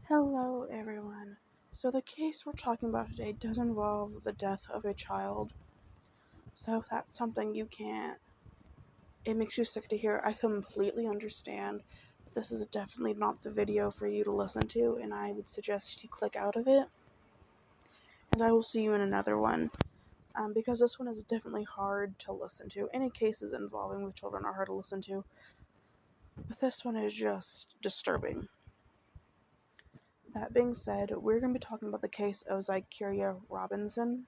Hello, everyone. So, the case we're talking about today does involve the death of a child. So, if that's something it makes you sick to hear, I completely understand. But this is definitely not the video for you to listen to, and I would suggest you click out of it. And I will see you in another one. Because this one is definitely hard to listen to. Any cases involving with children are hard to listen to. But this one is just disturbing. That being said, we're going to be talking about the case of Zykerria Robinson.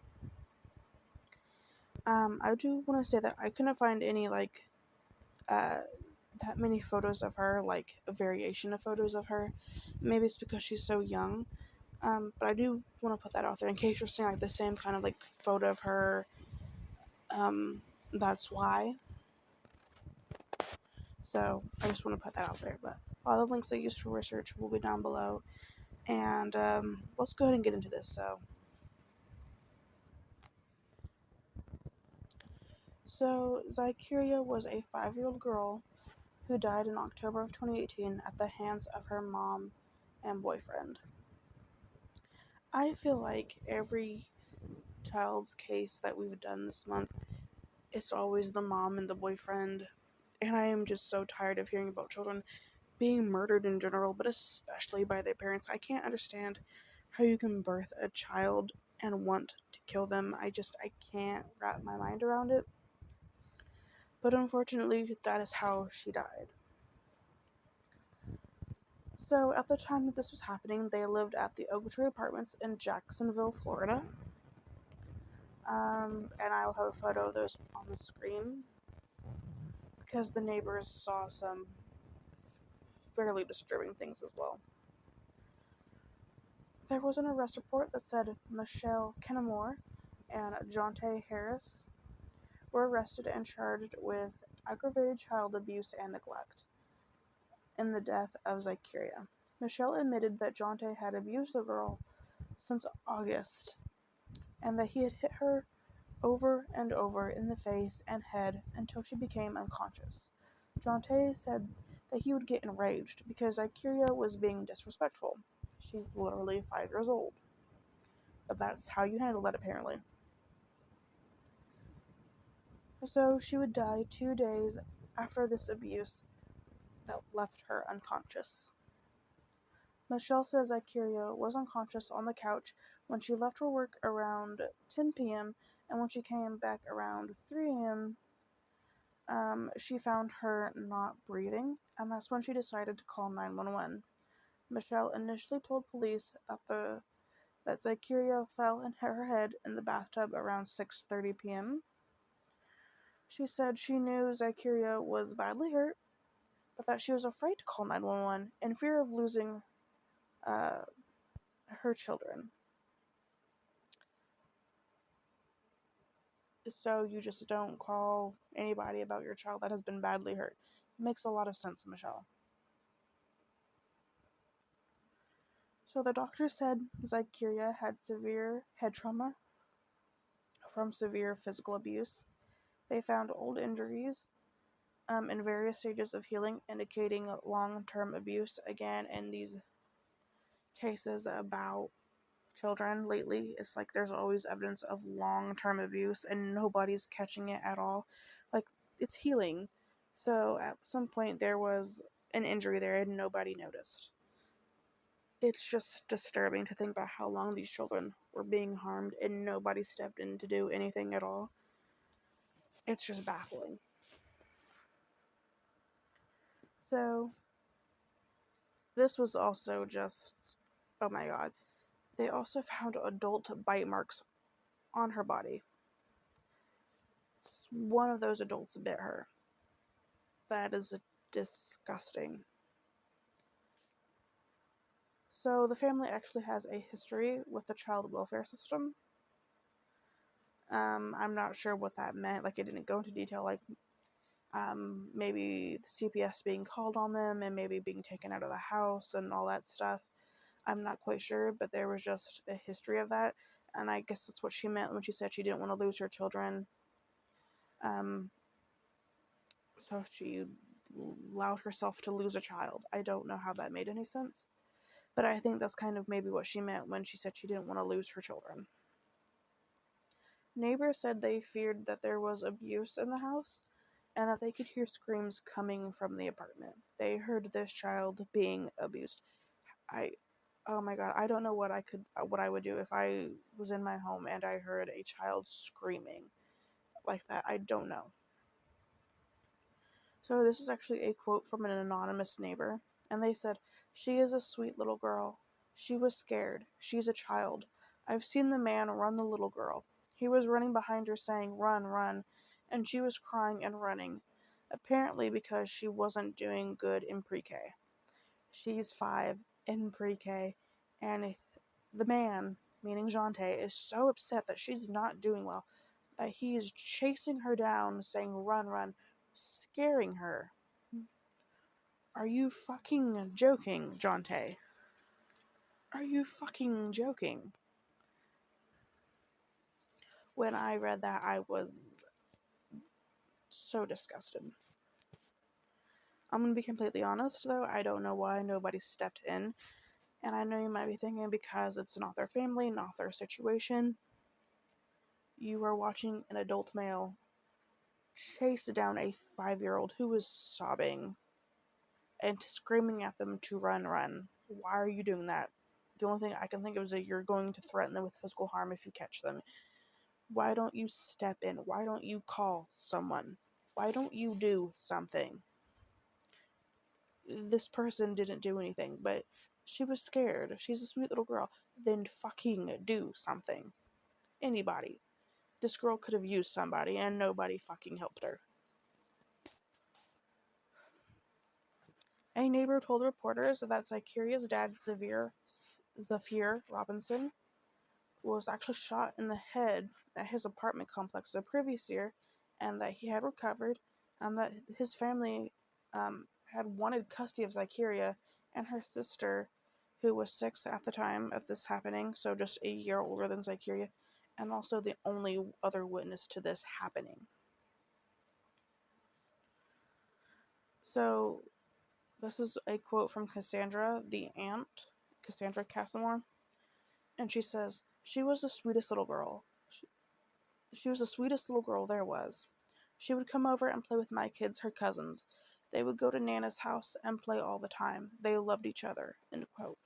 I do want to say that I couldn't find any uh, that many photos of her, like a variation of photos of her. Maybe it's because she's so young. But I do want to put that out there in case you're seeing like the same kind of like photo of her. That's why. So I just want to put that out there. But all the links I used for research will be down below. And let's go ahead and get into this. So Zykerria was a 5-year-old girl who died in October of 2018 at the hands of her mom and boyfriend. I feel like every child's case that we've done this month, it's always the mom and the boyfriend. And I am just so tired of hearing about children being murdered in general, but especially by their parents. I can't understand how you can birth a child and want to kill them. I can't wrap my mind around it. But unfortunately, that is how she died. So at the time that this was happening, they lived at the Oak Tree Apartments in Jacksonville, Florida. And I will have a photo of those on the screen because the neighbors saw some fairly disturbing things as well. There was an arrest report that said Michelle Kennemore and Jonte Harris were arrested and charged with aggravated child abuse and neglect in the death of Zykerria. Michelle admitted that Jonte had abused the girl since August and that he had hit her over and over in the face and head until she became unconscious. Jonte said that he would get enraged because Zykerria was being disrespectful. She's literally 5 years old. But that's how you handle that, apparently. So she would die 2 days after this abuse that left her unconscious. Michelle says Zykerria was unconscious on the couch when she left for work around 10 p.m. and when she came back around 3 a.m. She found her not breathing, and that's when she decided to call 911. Michelle initially told police that Zykerria fell and hit her head in the bathtub around 6:30 p.m. She said she knew Zykerria was badly hurt, but that she was afraid to call 911 in fear of losing uh, her children. So you just don't call anybody about your child that has been badly hurt. Makes a lot of sense, Michelle. So the doctor said Zykerria had severe head trauma from severe physical abuse. They found old injuries in various stages of healing, indicating long-term abuse. Again, in these cases about children lately, it's like there's always evidence of long-term abuse and nobody's catching it at all. Like, it's healing. So at some point there was an injury there and nobody noticed. It's just disturbing to think about how long these children were being harmed and nobody stepped in to do anything at all. It's just baffling. So, this was also just, oh my god. They also found adult bite marks on her body. One of those adults bit her. That is disgusting. So, the family actually has a history with the child welfare system. I'm not sure what that meant. Like, it didn't go into detail, like, maybe the CPS being called on them and maybe being taken out of the house and all that stuff. I'm not quite sure, but there was just a history of that, and I guess that's what she meant when she said she didn't want to lose her children. Um, so she allowed herself to lose a child. I don't know how that made any sense, But I think that's kind of maybe what she meant when she said she didn't want to lose her children. Neighbors said they feared that there was abuse in the house and that they could hear screams coming from the apartment. They heard this child being abused. I Oh my god, I don't know what I would do if I was in my home and I heard a child screaming like that. I don't know. So this is actually a quote from an anonymous neighbor, and they said, "She is a sweet little girl. She was scared. She's a child. I've seen the man run the little girl. He was running behind her saying, 'Run, run,' and she was crying and running, apparently because she wasn't doing good in pre-K. She's 5 in pre-K, and the man, meaning Jante, is so upset that she's not doing well that he is chasing her down, saying, 'Run, run,' scaring her. Are you fucking joking, Jante? Are you fucking joking?" When I read that, I was so disgusted. I'm gonna be completely honest, though, I don't know why nobody stepped in. And I know you might be thinking because it's not their family, not their situation. You are watching an adult male chase down a 5-year-old who is sobbing and screaming at them to run, run. Why are you doing that? The only thing I can think of is that you're going to threaten them with physical harm if you catch them. Why don't you step in? Why don't you call someone? Why don't you do something? This person didn't do anything, but she was scared. She's a sweet little girl. Then fucking do something. Anybody. This girl could have used somebody, and nobody fucking helped her. A neighbor told reporters that Zykerria's dad, Zafir Robinson, was actually shot in the head at his apartment complex the previous year, and that he had recovered, and that his family had wanted custody of Zykerria and her sister, who was 6 at the time of this happening, so just a year older than Zykerria, and also the only other witness to this happening. So, this is a quote from Cassandra, the aunt, Cassandra Casimore, and she says, "She was the sweetest little girl. She was the sweetest little girl there was. She would come over and play with my kids, her cousins. They would go to Nana's house and play all the time. They loved each other." End quote.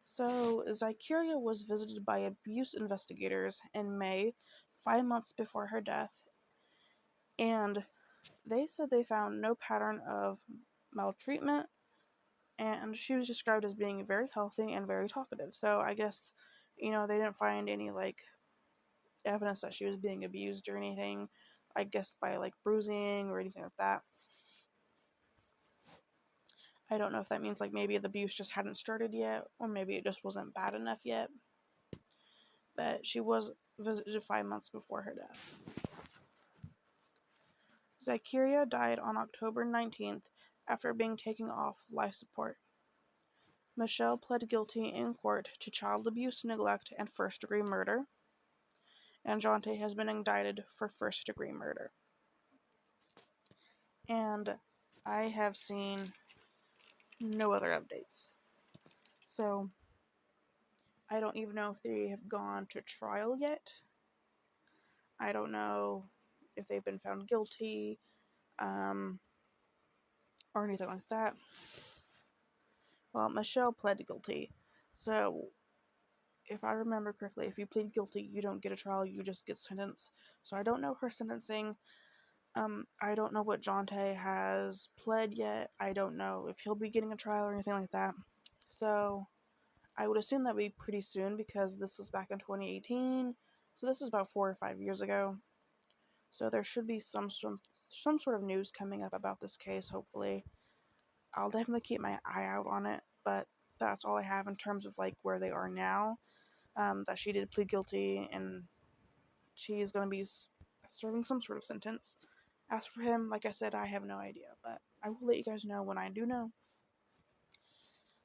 So, Zykerria was visited by abuse investigators in May, 5 months before her death, and they said they found no pattern of maltreatment, and she was described as being very healthy and very talkative. So I guess, they didn't find any, evidence that she was being abused or anything, I guess by, bruising or anything like that. I don't know if that means, maybe the abuse just hadn't started yet, or maybe it just wasn't bad enough yet. But she was visited 5 months before her death. Zykerria died on October 19th after being taken off life support. Michelle pled guilty in court to child abuse, neglect, and first-degree murder, and Jante has been indicted for first-degree murder. And I have seen no other updates. So, I don't even know if they have gone to trial yet. I don't know if they've been found guilty, or anything like that. Well, Michelle pled guilty. So, if I remember correctly, if you plead guilty, you don't get a trial, you just get sentenced. So I don't know her sentencing. I don't know what Jante has pled yet. I don't know if he'll be getting a trial or anything like that. So I would assume that would be pretty soon because this was back in 2018. So this was about 4 or 5 years ago. So there should be some sort of news coming up about this case, hopefully. I'll definitely keep my eye out on it, but that's all I have in terms of where they are now. That she did plead guilty and she is going to be serving some sort of sentence. As for him, like I said, I have no idea, but I will let you guys know when I do know.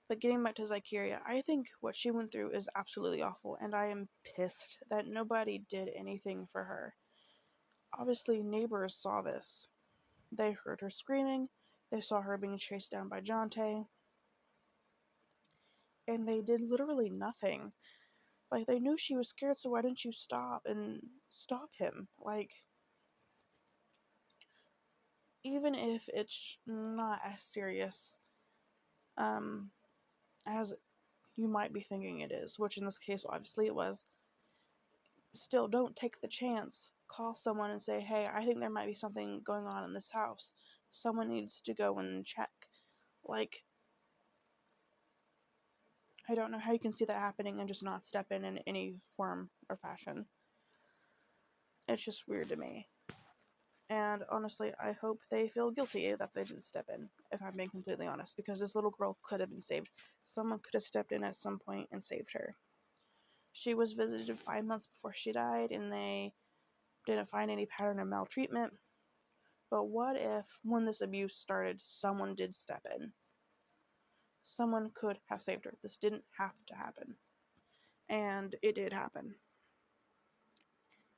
But getting back to Zykerria, I think what she went through is absolutely awful, and I am pissed that nobody did anything for her. Obviously, neighbors saw this. They heard her screaming. They saw her being chased down by Jonte, and they did literally nothing. Like, they knew she was scared, so why didn't you stop him? Like, even if it's not as serious um, as you might be thinking it is, which in this case, obviously it was, still don't take the chance. Call someone and say, hey, I think there might be something going on in this house. Someone needs to go and check. Like, I don't know how you can see that happening and just not step in any form or fashion. It's just weird to me. And honestly, I hope they feel guilty that they didn't step in, if I'm being completely honest, because this little girl could have been saved. Someone could have stepped in at some point and saved her. She was visited 5 months before she died, and they didn't find any pattern of maltreatment. But what if, when this abuse started, someone did step in? Someone could have saved her. This didn't have to happen. And it did happen.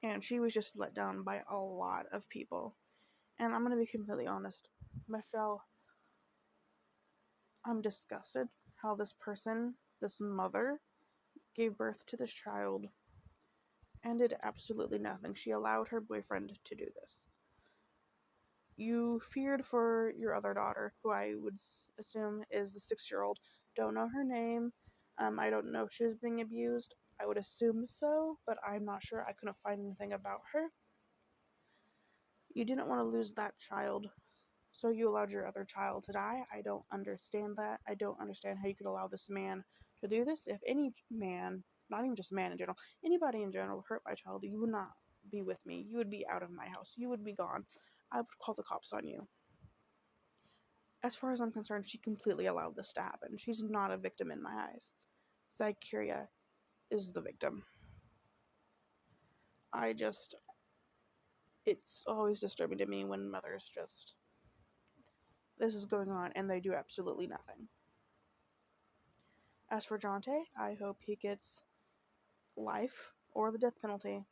And she was just let down by a lot of people. And I'm going to be completely honest. Michelle, I'm disgusted how this person, this mother, gave birth to this child and did absolutely nothing. She allowed her boyfriend to do this. You feared for your other daughter, who I would assume is the 6-year-old. Don't know her name. I don't know if she was being abused. I would assume so, but I'm not sure. I couldn't find anything about her. You didn't want to lose that child, so you allowed your other child to die. I don't understand that. I don't understand how you could allow this man to do this. If any man, not even just man in general, anybody in general hurt my child, you would not be with me. You would be out of my house. You would be gone. I would call the cops on you. As far as I'm concerned, she completely allowed this to happen. She's not a victim in my eyes. Zykerria is the victim. It's always disturbing to me when mothers just, this is going on and they do absolutely nothing. As for Jonte, I hope he gets life or the death penalty.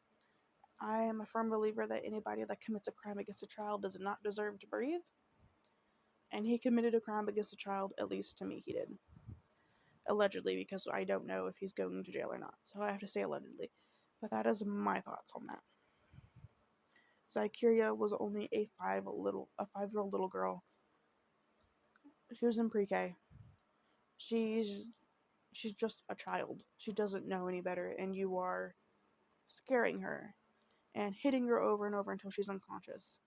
I am a firm believer that anybody that commits a crime against a child does not deserve to breathe. And he committed a crime against a child, at least to me he did. Allegedly, because I don't know if he's going to jail or not. So I have to say allegedly. But that is my thoughts on that. Zykerria was only a 5-year-old little girl. She was in pre-K. She's just a child. She doesn't know any better, and you are scaring her and hitting her over and over until she's unconscious.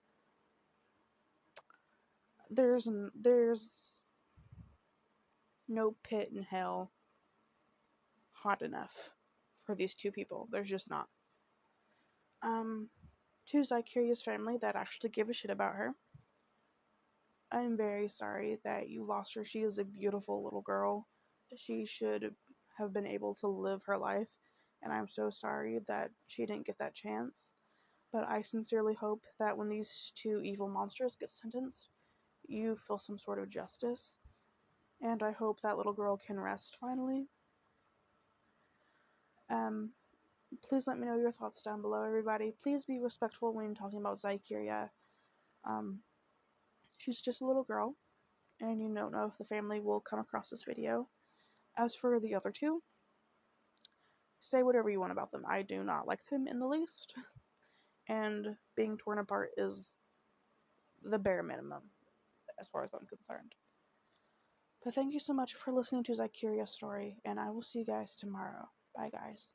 There's no pit in hell hot enough for these two people. There's just not. To Zykerria's family that actually give a shit about her, I'm very sorry that you lost her. She is a beautiful little girl. She should have been able to live her life, and I'm so sorry that she didn't get that chance. But I sincerely hope that when these two evil monsters get sentenced, you feel some sort of justice. And I hope that little girl can rest finally. Please let me know your thoughts down below, everybody. Please be respectful when talking about Zykerria. She's just a little girl, and you don't know if the family will come across this video. As for the other two, say whatever you want about them. I do not like them in the least, and being torn apart is the bare minimum, as far as I'm concerned. But thank you so much for listening to Zykerria's story, and I will see you guys tomorrow. Bye, guys.